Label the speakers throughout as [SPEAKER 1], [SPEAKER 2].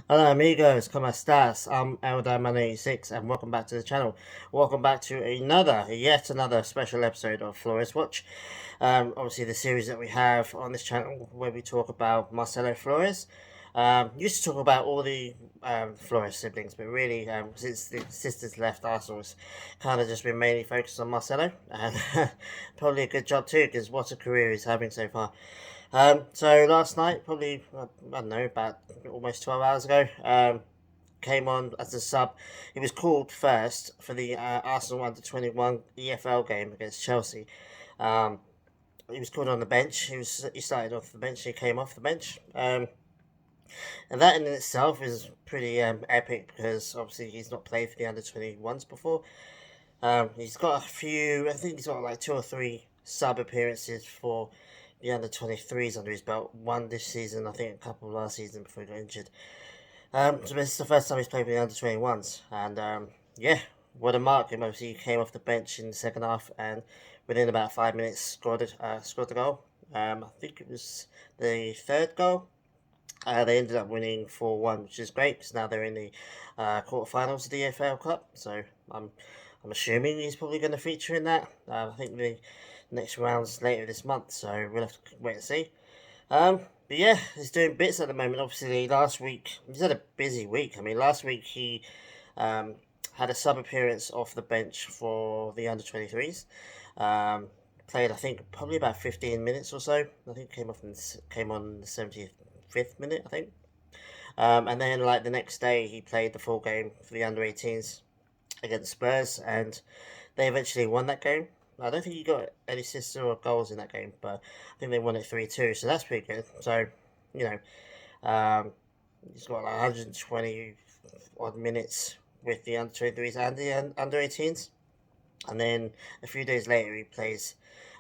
[SPEAKER 1] Hola amigos, ¿cómo estás? I'm Elderman86 and welcome back to the channel. Welcome back to yet another special episode of Flores Watch. Obviously the series that we have on this channel where we talk about Marcelo Flores. Used to talk about all the Flores siblings, but really since the sisters left, Arsenal's kind of just been mainly focused on Marcelo. And probably a good job too, because what a career he's having so far. So last night, probably I don't know, about almost 12 hours ago, came on as a sub. He was called first for the Arsenal under 21 EFL game against Chelsea. Um, he was called on the bench. He started off the bench. He came off the bench. And that in itself is pretty epic because obviously he's not played for the under 21s before. He's got a few. I think he's got like two or three sub appearances for the under 23s under his belt. One this season, I think a couple last season before he got injured. So this is the first time he's played with the under 21s, and yeah, what a mark! Obviously, he came off the bench in the second half, and within about 5 minutes scored the goal. I think it was the third goal. They ended up winning 4-1, which is great because now they're in the quarterfinals of the EFL Cup. So I'm assuming he's probably going to feature in that. I think the next round's later this month, so we'll have to wait and see. But yeah, he's doing bits at the moment. Obviously, last week he's had a busy week. I mean, last week he um, had a sub appearance off the bench for the under 23s. Um, Played, I think, probably about 15 minutes or so. I think came on the 75th minute, I think. And then like the next day, he played the full game for the under 18s against Spurs, and they eventually won that game. I don't think he got any assists or goals in that game, but I think they won it 3-2, so that's pretty good. So, you know, he's got like 120 odd minutes with the under 23s and the under 18s. And then a few days later, he plays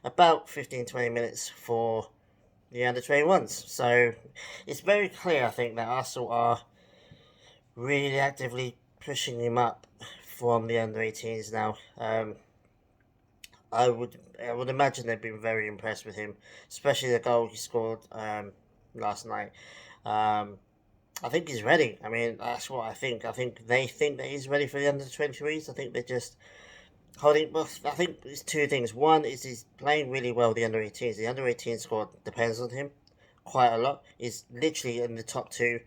[SPEAKER 1] about 15-20 minutes for the under 21s. So it's very clear, I think, that Arsenal are really actively pushing him up from the under 18s now. I would imagine they've been very impressed with him, especially the goal he scored last night. Um, I think he's ready. I mean, that's what I think. I think they think that he's ready for the under 23s. I think they're just holding. Well, I think it's two things. One is he's playing really well with the under 18s. The under 18 squad depends on him quite a lot. He's literally in the top two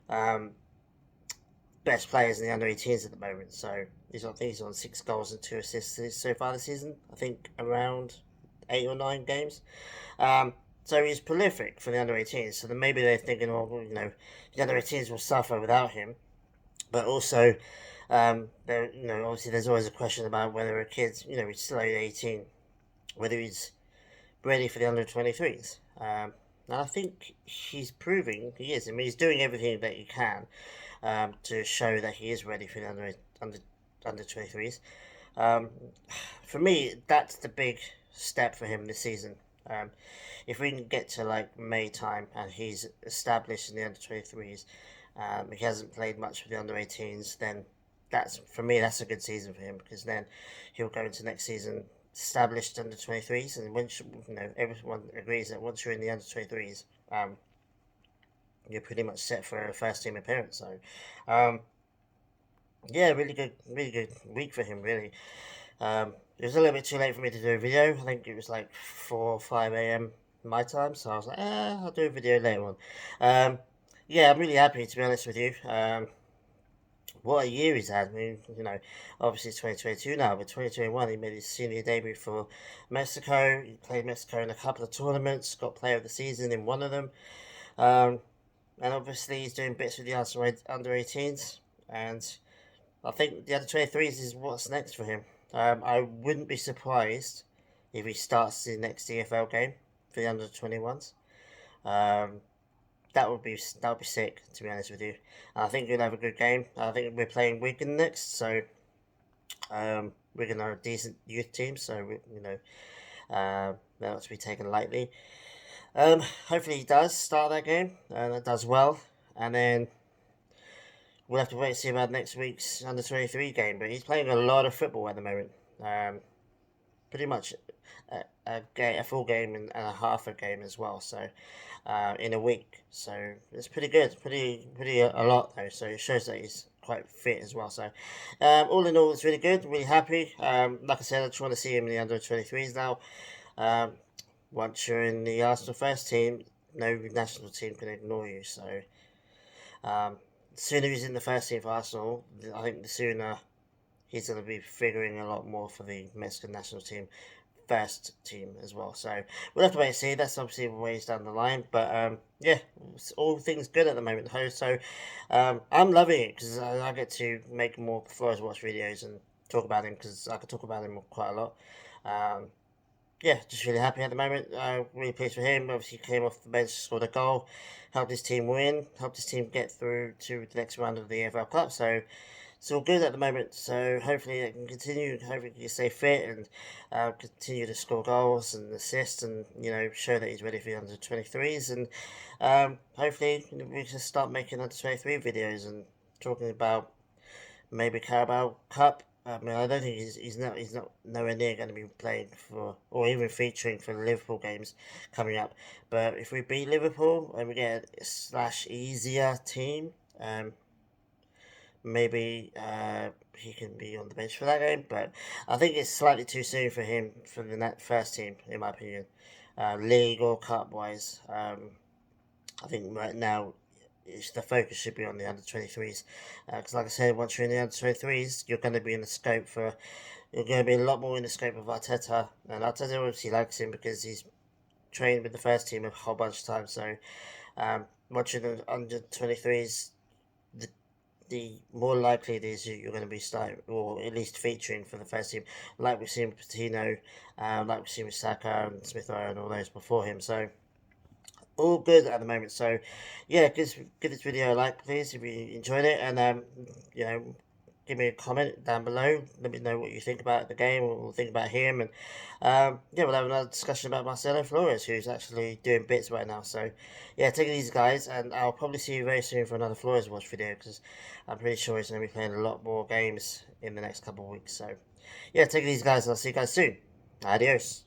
[SPEAKER 1] um, best players in the under 18s at the moment. So I think he's on 6 goals and 2 assists so far this season. I think around 8 or 9 games. So he's prolific for the under 18s. So then maybe they're thinking, well, the under 18s will suffer without him. But also, obviously there's always a question about whether a kid's, he's still only 18, whether he's ready for the under 23s. And I think he's proving he is. I mean, he's doing everything that he can to show that he is ready for the under 23s. Um, for me, that's the big step for him this season. Um, if we can get to like May time and he's established in the under 23s, he hasn't played much with the under 18s, then that's for me that's a good season for him because then he'll go into next season established under 23s, and once everyone agrees that once you're in the under 23s, you're pretty much set for a first team appearance. So, um, yeah, really good week for him. Really, it was a little bit too late for me to do a video. I think it was like 4 or 5 a.m. my time, so I was like, I'll do a video later on. Yeah, I'm really happy to be honest with you. What a year he's had. I mean, obviously it's 2022 now, but 2021 he made his senior debut for Mexico. He played Mexico in a couple of tournaments, got Player of the Season in one of them. Um, and obviously he's doing bits with the under 18s. And I think the under 23s is what's next for him. I wouldn't be surprised if he starts the next EFL game for the under 21s. Um, that would be sick, to be honest with you. I think we'll have a good game. I think we're playing Wigan next, so Wigan are a decent youth team, so they're not to be taken lightly. Hopefully he does start that game and that does well, and then we'll have to wait and see about next week's under 23 game. But he's playing a lot of football at the moment. Pretty much a full game and a half a game as well. So in a week. So it's pretty good, pretty a lot though. So it shows that he's quite fit as well. So all in all, it's really good, really happy. Like I said, I just want to see him in the under-23s now. Um, Once you're in the Arsenal first team, no national team can ignore you. So the sooner he's in the first team for Arsenal, I think the sooner he's going to be figuring a lot more for the Mexican national team first team as well. So we'll have to wait and see. That's obviously ways down the line, but yeah, all things good at the moment. So I'm loving it because I get to make more Flores Watch videos and talk about him because I could talk about him quite a lot. Um, yeah, just really happy at the moment. Really pleased for him. Obviously, he came off the bench, scored a goal, helped his team win, helped his team get through to the next round of the AFL Cup. So it's all good at the moment. So hopefully it can continue. Hopefully he can stay fit and continue to score goals and assist, and show that he's ready for the under-23s. And hopefully we can start making under-23 videos and talking about maybe Carabao Cup. I mean, I don't think he's not nowhere near going to be playing for or even featuring for the Liverpool games coming up. But if we beat Liverpool and we get a slash easier team, maybe he can be on the bench for that game. But I think it's slightly too soon for him for the first team, in my opinion, league or cup wise. I think right now the focus should be on the under-23s because, like I said, once you're in the under-23s, you're going to be in the scope for. You're going to be a lot more in the scope of Arteta, and Arteta obviously likes him because he's trained with the first team a whole bunch of times. So, watching the under-23s, the more likely it is you're going to be starting or at least featuring for the first team, like we've seen with Patino, like we've seen with Saka and Smith Rowe and all those before him. So all good at the moment. So yeah, give this video a like, please, if you enjoyed it, and you know, give me a comment down below. Let me know what you think about the game or think about him, and yeah, we'll have another discussion about Marcelo Flores, who's actually doing bits right now. So yeah, take it easy, guys, and I'll probably see you very soon for another Flores watch video because I'm pretty sure he's going to be playing a lot more games in the next couple of weeks. So yeah, take it easy, guys, and I'll see you guys soon. Adios.